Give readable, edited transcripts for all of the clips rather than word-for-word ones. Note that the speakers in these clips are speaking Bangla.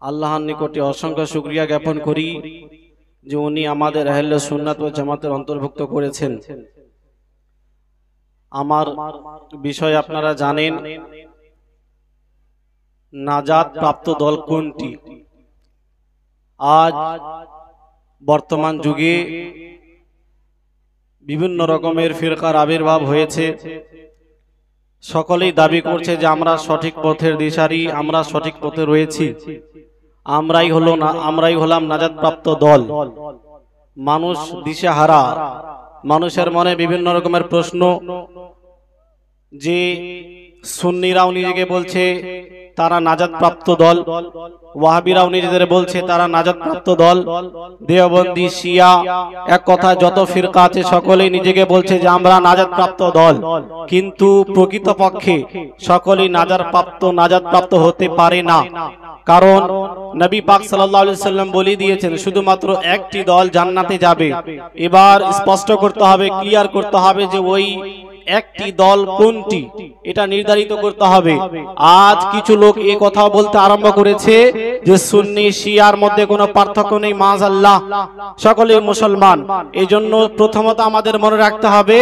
আল্লাহর নিকটে অসংখ্য শুকরিয়া জ্ঞাপন করি যে উনি আমাদের আহলে সুন্নাত ওয়াল জামাতের অন্তর্ভুক্ত করেছেন। আমার বিষয় আপনারা জানেন, নাজাত প্রাপ্ত দল কোনটি। আজ বর্তমান যুগে বিভিন্ন রকমের ফিরকার আবির্ভাব হয়েছে। সকলেই দাবি করছে যে আমরা সঠিক পথের দিশারি, আমরা সঠিক পথে রয়েছি, আমরাই হলাম নাজাত প্রাপ্ত দল। মানুষ দিশেহারা, মানুষের মনে বিভিন্ন রকমের প্রশ্ন যে সুন্নিরাও নিজেকে বলছে তারা নাজাত প্রাপ্ত দল, ওয়াহাবিরাও নিজেদের বলছে তারা নাজাত প্রাপ্ত দল, দেওবন্দি, শিয়া, এক কথা যত ফিরকা আছে সকলেই নিজেকে বলছে যে আমরা নাজাত প্রাপ্ত দল। কিন্তু প্রকৃতপক্ষে সকলেই নাজাত প্রাপ্ত হতে পারে না। কারণ নবী পাক সাল্লাল্লাহু আলাইহি সাল্লাম বলে দিয়েছেন শুধুমাত্র একটি দল জান্নাতে যাবে। এবার স্পষ্ট করতে হবে, ক্লিয়ার করতে হবে যে ওই একটি দল কোনটি, এটা নির্ধারিত করতে হবে। আজ কিছু লোক এই কথা বলতে আরম্ভ করেছে যে সুন্নি শিয়ার মধ্যে কোনো পার্থক্য নেই, মাআল্লাহ সকলেই মুসলমান। এই জন্য প্রথমত আমাদের মনে রাখতে হবে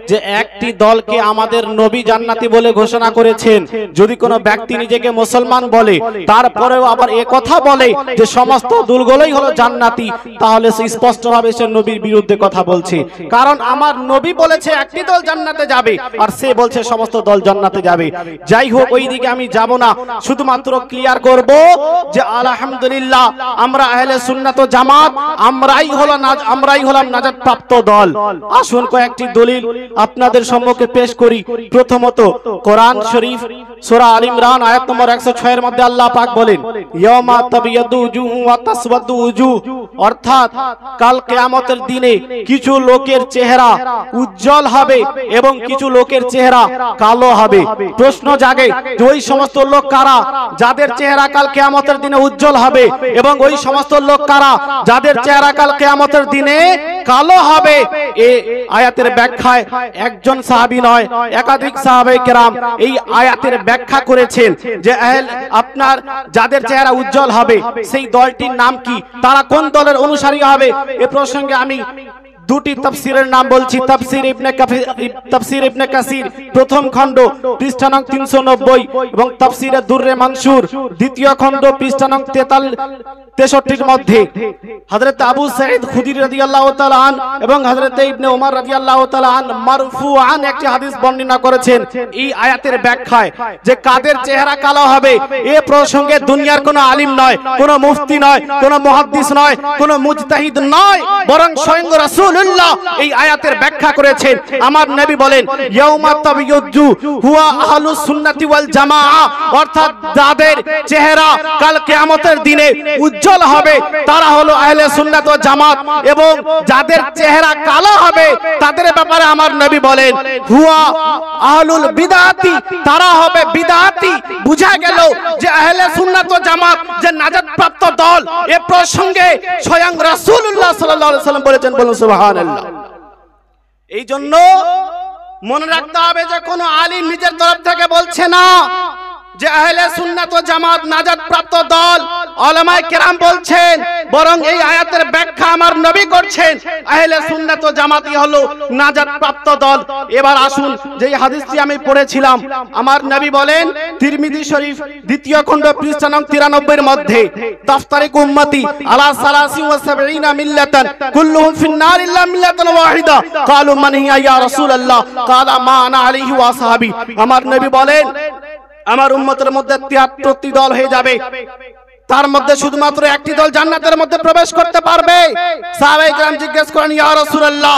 যে একটি দলকে আমাদের নবী জান্নাতি বলে ঘোষণা করেছেন। যদি কোনো ব্যক্তি নিজেকে মুসলমান বলে তারপরেও আবার এ কথা বলে যে সমস্ত দলগুলোই হলো জান্নাতি, তাহলে সে স্পষ্টভাবে সে নবীর বিরুদ্ধে কথা বলছে। কারণ আমার নবী বলেছে একটি দল জান্নাতে যাবে, আর সে বলছে সমস্ত দল জান্নাতে যাবে। যাই হোক, ওই দিকে আমি যাব না, শুধুমাত্র ক্লিয়ার করব যে আলহামদুলিল্লাহ আমরা আহলে সুন্নাত ওয়াল জামাত, আমরাই হলাম নাজাত প্রাপ্ত দল। আসুন কয়েকটি দলিল আপনাদের সম্মুখে পেশ করি। প্রথমত কোরআন শরীফ সূরা আল ইমরান আয়াত নম্বর 106 এর মধ্যে আল্লাহ পাক বলেন ইয়াউমা তাবিয়াদু উজুহু ওয়া তাসওয়াদু উজুহ, অর্থাৎ কাল কিয়ামতের দিনে কিছু লোকের চেহারা উজ্জ্বল হবে এবং কিছু লোকের চেহারা কালো হবে। প্রশ্ন জাগে যে ওই সমস্ত লোক কারা যাদের চেহারা কাল কিয়ামতের দিনে উজ্জ্বল হবে, এবং ওই সমস্ত লোক কারা যাদের চেহারা কাল কিয়ামতের দিনে কালো হবে। এই আয়াতের ব্যাখ্যায় একজন সাহাবী নয়, একাধিক সাহাবায়ে কেরাম এই আয়াতের ব্যাখ্যা করেছেন যে আপনার যাদের চেহারা উজ্জ্বল হবে সেই দলটির নাম কি, তারা কোন দলের অনুসারী হবে। এ প্রসঙ্গে আমি দুটি তাফসীরের নাম বলছি। তাফসীর ইবনে কাসির প্রথম খণ্ড পৃষ্ঠা নং 390 এবং তাফসীরে দুররে মানসুর দ্বিতীয় খণ্ড পৃষ্ঠা নং 63 এর মধ্যে হযরত আবু সাঈদ খুদরি রাদিয়াল্লাহু তাআলা আন এবং হযরত ইবনে ওমর রাদিয়াল্লাহু তাআলা আন মারফুআন একটি হাদিস বর্ণনা করেছেন এই আয়াতের ব্যাখ্যায় যে কাদের চেহারা কালো হবে। এই প্রসঙ্গে দুনিয়ার কোনো আলিম নয়, কোনো মুফতি নয়, কোনো মুহাদ্দিস নয়, কোনো মুজতাহিদ নয়, বরং স্বয়ং রাসূল এই আয়াতের ব্যাখ্যা করেছেন। আমার নবী বলেন ইয়াউমা তাবিয়্যুজু হুয়া আহলুস সুন্নাতি ওয়াল জামাআ, অর্থাৎ যাদের চেহারা কাল কিয়ামতের দিনে উজ্জ্বল হবে তারা হলো আহলে সুন্নাত ওয়াল জামাত, এবং যাদের চেহারা কালো হবে তাদের ব্যাপারে আমার নবী বলেন হুয়া আহলুল বিদআতি, তারা হবে বিদআতি। বুঝা গেল যে আহলে সুন্নাত ওয়াল জামাত যে নাজাত প্রাপ্ত দল। এই প্রসঙ্গে স্বয়ং রাসূলুল্লাহ সাল্লাল্লাহু আলাইহি ওয়াসাল্লাম বলেছেন, বলুন সুবহানাল্লাহ। এই জন্য মনে রাখতে হবে যে কোন আলিম নিজের তরফ থেকে বলছে না যে আহলে সুন্নাত ওয়াল জামাত নাজাত প্রাপ্ত দল, উলামায়ে কেরাম বলছেন, বরং এই আয়াতের ব্যাখ্যা আমার নবী করছেন আহলে সুন্নাত ওয়াল জামাতই হলো নাজাত প্রাপ্ত দল। এবার আসুন যে হাদিসটি আমি পড়েছিলাম, আমার নবী বলেন তিরমিজি শরীফ দ্বিতীয় খণ্ড পৃষ্ঠা নং 93 এর মধ্যে তাফতারিক উম্মতি আলা 73 মিল্লাতান কুল্লুহুম ফিন-নার ইল্লা মিল্লাতান ওয়াহিদা ক্বালু মান হিয়া ইয়া রাসূলুল্লাহ ক্বালা মা আনা আলাইহি ওয়া আসহাবি। আমার নবী বলেন আমার উম্মতের মধ্যে 73টি দল হয়ে যাবে, তার মধ্যে শুধুমাত্র একটি দল জান্নাতের মধ্যে প্রবেশ করতে পারবে। সাহাবায়ে কেরাম জিজ্ঞেস করেন ইয়া রাসূলুল্লাহ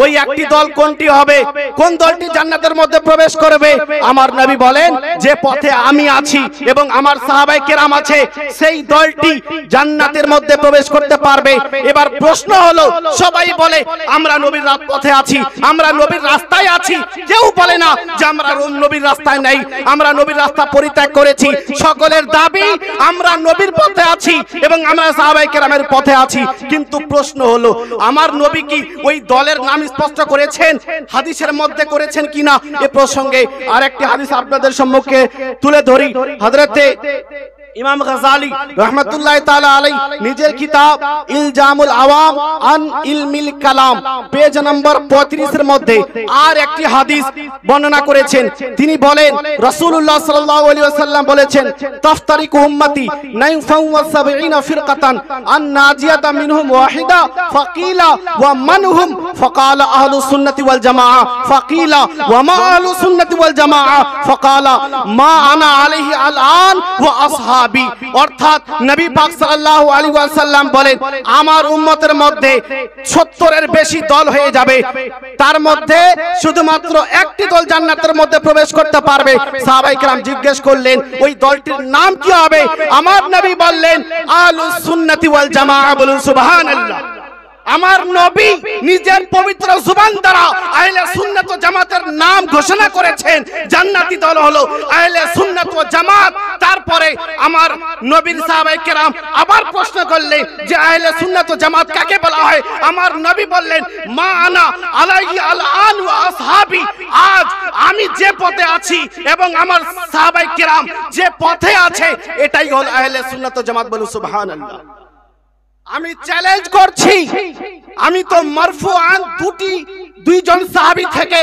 ওই একটি দল কোনটি হবে, কোন দলটি জান্নাতের মধ্যে প্রবেশ করবে? আমার নবী বলেন যে পথে আমি আছি এবং আমার সাহাবায়ে কেরাম আছে সেই দলটি জান্নাতের মধ্যে প্রবেশ করতে পারবে। এবার প্রশ্ন হলো, সবাই বলে আমরা নবীর পথে আছি, আমরা নবীর রাস্তায় আছি, কেউ বলে না যে আমরা নবীর রাস্তায় নাই, আমরা নবীর রাস্তা পরিত্যাগ করেছি। সকলের দাবি আমরা নবীর পথে আছি এবং আমরা সাহাবায়ে কেরামের পথে আছি। কিন্তু প্রশ্ন হলো আমার নবী কি ওই দলের নাম স্পষ্ট করেছেন, হাদিসের মধ্যে করেছেন কিনা? এ প্রসঙ্গে আরেকটি হাদিস আপনাদের সম্মুখে তুলে ধরি। হযরতে ইমাম গাযালি রাহমাতুল্লাহি তাআলা আলাইহি নিজের কিতাব ইলজামুল আওয়াম আন ইলমিল কালাম পেজ নম্বর 35 এর মধ্যে আর একটি হাদিস বর্ণনা করেছেন। তিনি বলেন রাসূলুল্লাহ সাল্লাল্লাহু আলাইহি ওয়াসাল্লাম বলেছেন তাফতারিকু উম্মতি 79 ফিরকাতান আন নাজিয়াতা মিনহুম ওয়াহিদা ফাকিলা ওয়া মান হুম ফাকালা আহলুস সুন্নতি ওয়াল জামাআ ফাকিলা ওয়া মা আহলুস সুন্নতি ওয়াল জামাআ ফাকালা মা আনা আলাইহি আল-আন ওয়া আসহাবি। অর্থাৎ নবী পাক সাল্লাল্লাহু আলাইহি ওয়াসাল্লাম বলেন আমার উম্মতের মধ্যে 70 এর বেশি দল হয়ে যাবে, তার মধ্যে শুধুমাত্র একটি দল জান্নাতের মধ্যে প্রবেশ করতে পারবে। সাহাবায়ে কেরাম জিজ্ঞেস করলেন ওই দলটির নাম কি হবে? আমার নবী বললেন আহলুস সুন্নতি ওয়াল জামাআ। বলুন সুবহানাল্লাহ। আমার নবী নিজের পবিত্র জবান দ্বারা আহলে সুন্নাত ওয়াল জামাতের নাম ঘোষণা করেছেন, জান্নাতি দল হলো আহলে সুন্নাত ওয়াল জামাত। তারপরে আমার নবীর সাহাবায়ে কেরাম আবার প্রশ্ন করলেন যে আহলে সুন্নাত ওয়াল জামাত কাকে বলা হয়? আমার নবী বললেন মা আনা আলাইহি আল-আন ওয়া আসহাবি। আজ আমি যে পথে আছি এবং আমার সাহাবায়ে কেরাম যে পথে আছে এটাই হলো আহলে সুন্নাত ওয়াল জামাত। বলুন সুবহানাল্লাহ। আমি চ্যালেঞ্জ করছি, আমি তো মারফুআন দুইজন সাহাবী থেকে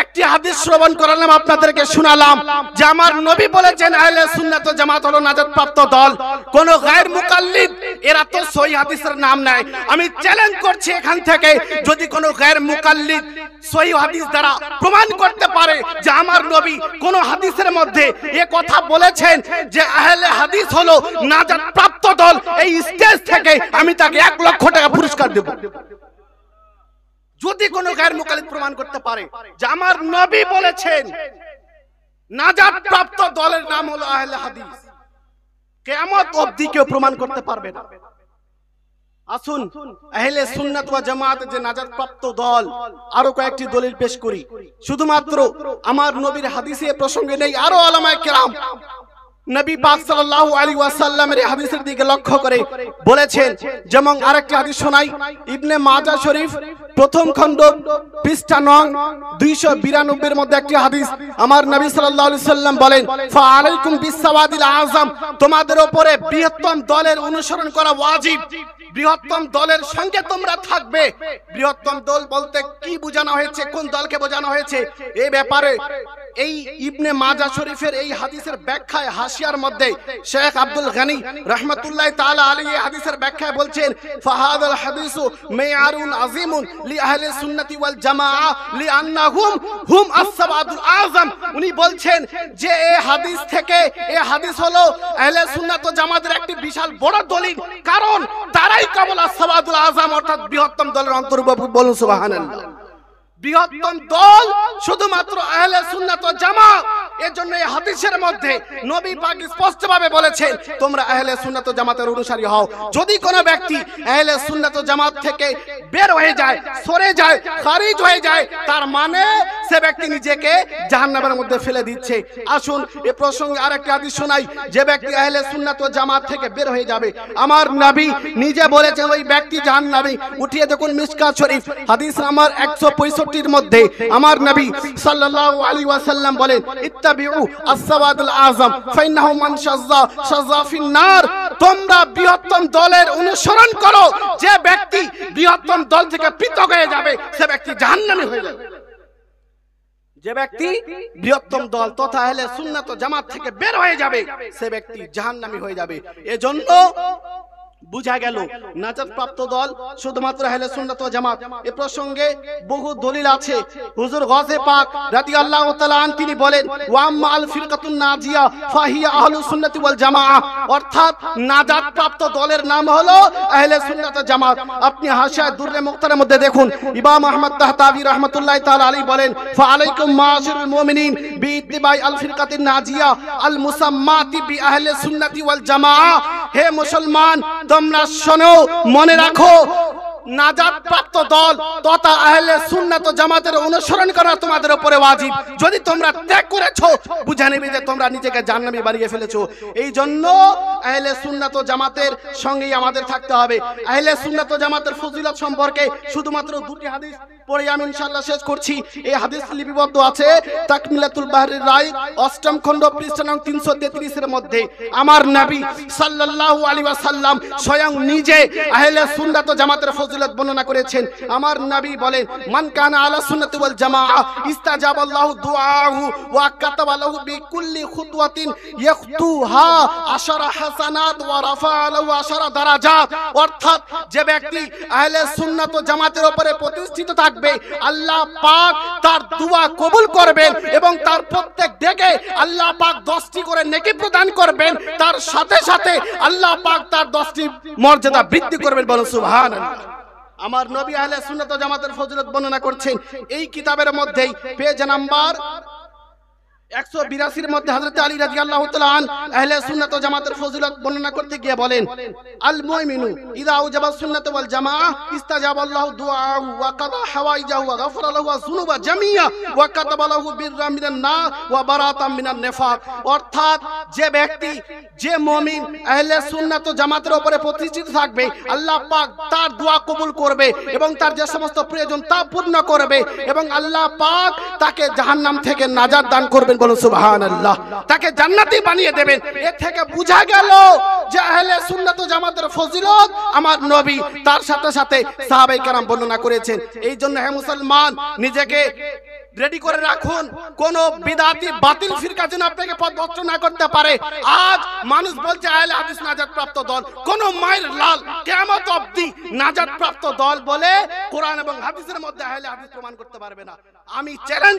একটি হাদিস শ্রবণ করালাম, আপনাদেরকে শোনালাম যে আমার নবী বলেছেন আহলে সুন্নাত ওয়াল জামাত হলো নাজাত প্রাপ্ত দল। কোন গায়র মুকাল্লিদ এরা তো সহিহ হাদিসের নাম নেয়। আমি চ্যালেঞ্জ করছি এখান থেকে যদি কোন গায়র মুকাল্লিদ সহিহ হাদিস দ্বারা প্রমাণ করতে পারে যে আমার নবী কোন হাদিসের মধ্যে এই কথা বলেছেন যে আহলে হাদিস হলো নাজাত প্রাপ্ত দল, এই স্টেজ থেকে আমি তাকে 1 লক্ষ টাকা পুরস্কার দেব। যদি কোন গায়র মুকাল্লিদ প্রমাণ করতে পারে যে আমার নবী বলেছেন নাজাত প্রাপ্ত দলের নাম হলো আহলে হাদিস, কিয়ামত অবধি কেউ প্রমাণ করতে পারবে না। আসুন আহলে সুন্নাত ওয়াল জামাত যে নাজাত প্রাপ্ত দল আরো কয়েকটি দলিল পেশ করি। শুধুমাত্র আমার নবীর হাদিসে প্রসঙ্গে নেই, আরো উলামায়ে কেরাম নবী পাক সাল্লাল্লাহু আলাইহি ওয়াসাল্লামের এই হাদিসের দিকে লক্ষ্য করে বলেছেন। যেমন আরেকটি হাদিস শোনাই, ইবনে মাজাহ শরীফ প্রথম খণ্ড পৃষ্ঠা নং 292 এর মধ্যে একটি হাদিস। আমার নবী সাল্লাল্লাহু আলাইহি ওয়াসাল্লাম বলেন ফা আলাইকুম বিসসাওয়াদিল আযম, তোমাদের উপরে বৃহত্তম দলের অনুসরণ করা ওয়াজিব। বৃহত্তম দলের সঙ্গে তোমরা থাকবে। বৃহত্তম দল বলতে কি বোঝানো হয়েছে, কোন দলকে বোঝানো হয়েছে এই ব্যাপারে এই ইবনে মাজাহ শরীফের এই হাদিসের ব্যাখ্যায় হাসিয়ার মধ্যে শেখ আব্দুল গনি রাহমাতুল্লাহি তাআলা আলাইহি হাদিসের ব্যাখ্যায় বলছেন ফাহাদাল হাদিসু মিআরুন আযীমুন লি আহলি সুন্নতি ওয়াল জামাআ লিআন্নাহুম হুম আস-সাওয়াদুল আযম। উনি বলছেন যে এই হাদিস থেকে এই হাদিস হলো আহলে সুন্নাত ওয়াল জামাতের একটি বিশাল বড় দলিল, কারণ তারাই কেবল আস-সাওয়াদুল আযম অর্থাৎ বৃহত্তম দলের অন্তর্ভুক্ত। বলুন সুবহানাল্লাহ। বৃহত্তম দল শুধুমাত্র আহলে সুন্নাত ওয়াল জামাত। এজন্য এই হাদিসের মধ্যে নবী পাক স্পষ্টভাবে বলেছেন তোমরা আহলে সুন্নাত ওয়াল জামাতের অনুসারী হও। যদি কোনো ব্যক্তি আহলে সুন্নাত ওয়াল জামাত থেকে বের হয়ে যায়, সরে যায়, খারিজ হয়ে যায়, তার মানে সে ব্যক্তি নিজেকে জাহান্নামের মধ্যে ফেলে দিচ্ছে। আসুন এই প্রসঙ্গে আরেকটি হাদিস শোনাই। যে ব্যক্তি আহলে সুন্নাত ওয়াল জামাত থেকে বের হয়ে যাবে, আমার নবী নিজে বলেছেন ওই ব্যক্তি জাহান্নামী। উঠিয়ে দেখুন মিশকাত শরীফ হাদিস নাম্বার 165 এর মধ্যে আমার নবী সাল্লাল্লাহু আলাইহি ওয়াসাল্লাম বলেন ইত্তাবিউ আস-সাওয়াদুল আযম ফাইন্নাহু মান শাযা ফিন নার। তোমরা বৃহত্তম দলের অনুসরণ করো। যে ব্যক্তি বৃহত্তম দল থেকে পৃথক হয়ে যাবে সে ব্যক্তি জাহান্নামী হয়ে যাবে। যে ব্যক্তি বৃহত্তম দল তথা আহলে সুন্নাত ওয়াল জামাত থেকে বের হয়ে যাবে সে ব্যক্তি জাহান্নামী হয়ে যাবে। এজন্য বুঝা গেল নাজাত প্রাপ্ত দল শুধুমাত্র আহলে সুন্নাত ওয়াল জামাত। এই প্রসঙ্গে বহু দলিল আছে। হুজুর গাজে পাক রাদিয়াল্লাহু তাআলা আন তিনি বলেন ওয়া আল ফিরকাতুন নাজিয়া ফাহিয়া আহলুস সুন্নতি ওয়াল জামাআ, অর্থাৎ নাজাত প্রাপ্ত দলের নাম হলো আহলে সুন্নাত ওয়াল জামাত। আপনি হাশিয়া দুররে মুখতারের মধ্যে দেখুন ইমাম আহমদ তাহতাবী রাহমাতুল্লাহি তাআলা আলাইহি বলেন ফা আলাইকুম মাশারুল মুমিনিন বিইত্তিবাই আল ফিরকাতিন নাজিয়া আল মুসাম্মাতি বি আহলে সুন্নতি ওয়াল জামাআ। হে মুসলমান তোমরা শোনো, মনে রাখো নাজাত প্রাপ্ত দল তথা আহলে সুন্নাত ও জামাতের অনুসরণ করা তোমাদের উপরে ওয়াজিব। যদি তোমরা ত্যাগ করেছো বুঝে নেবে যে তোমরা নিজেকে জাহান্নামী বানিয়ে ফেলেছো। এই জন্য আহলে সুন্নাত ও জামাতের সঙ্গেই আমাদের থাকতে হবে। আহলে সুন্নাত ও জামাতের ফজিলত সম্পর্কে শুধুমাত্র দুটি হাদিস পড়ে আমি ইনশাআল্লাহ শেষ করছি। এই হাদিস লিপিবদ্ধ আছে তাকমিলাতুল বাহরির রায় 8ম খণ্ড পৃষ্ঠা নং 333 এর মধ্যে। আমার নবী সাল্লাল্লাহু আলাইহি ওয়াসাল্লাম স্বয়ং নিজে আহলে সুন্নাত ও জামাতের ফজিলত বর্ণনা করেছেন। আমার নবী বলেন, মান কানা আলা সুন্নাতি ওয়াল জামাআ ইস্তাজাবাল্লাহু দুআহু ওয়া কাতাবা লাহু বিকুল্লি খুতওয়াতিন ইয়াখতুহা 10 হাসানাত ওয়া রাফা'a লাহু 10 দারাজাত। অর্থাৎ যে ব্যক্তি আহলে সুন্নাত ও জামাতের উপরে প্রতিষ্ঠিত থাকবে, আল্লাহ পাক তার দোয়া কবুল করবেন এবং তার প্রত্যেক দিকে আল্লাহ পাক 10টি করে নেকি প্রদান করবেন। তার সাথে সাথে আল্লাহ পাক তার 10টি মর্যাদা বৃদ্ধি করবেন। বলুন সুবহানাল্লাহ। আমার নবী আহলে সুন্নাত ও জামাতের ফজিলত বর্ণনা করছেন এই কিতাবের মধ্যেই পেজ নাম্বার 182 এর মধ্যে হযরত আলী রাদিয়াল্লাহু তাআলা আন আহলে সুন্নাত ও জামাতের ফজিলত বর্ণনা করতে গিয়ে বলেন, আল মুমিনু ইযা আওজাবা সুন্নাত ওয়াল জামাআ ইস্তাজাবাল্লাহু দুআহু ওয়া কাদা হাওয়াইজাহু ওয়া গাফারা লাহু যুনুবা জামিয়া ওয়া কাতাবা লাহু বিররা মিনান নার ওয়া বারাতাম মিনান নিফাক। অর্থাৎ যে ব্যক্তি, যে মুমিন আহলে সুন্নাত ও জামাতের উপরে প্রতিষ্ঠিত থাকবে, আল্লাহ পাক তার দোয়া কবুল করবে এবং তার যে সমস্ত প্রয়োজন তা পূর্ণ করবে এবং আল্লাহ পাক তাকে জাহান্নাম থেকে নাজাত দান করবেন। বলুন সুবহানাল্লাহ। তাকে জান্নাতি বানিয়ে দেবেন। এর থেকে বোঝা গেল যে আহলে সুন্নাত ও জামাতের ফজিলত আমার নবী তার সাথে সাথে সাহাবায়ে কেরাম বর্ণনা করেছেন। এই জন্য হে মুসলমান, নিজেকে রেডি করে রাখুন, কোন বিদআতি বাতিল ফিরকা যেন আপনাকে পথভ্রষ্ট না করতে পারে। আজ মানুষ বলছে আহলে হাদিস নাজাত প্রাপ্ত দল, কোন মায়ের লাল কিয়ামত অবধি নাজাত প্রাপ্ত দল বলে কোরআন এবং হাদিসের মধ্যে আহলে হাদিস প্রমাণ করতে পারবে না। আমি চ্যালেঞ্জ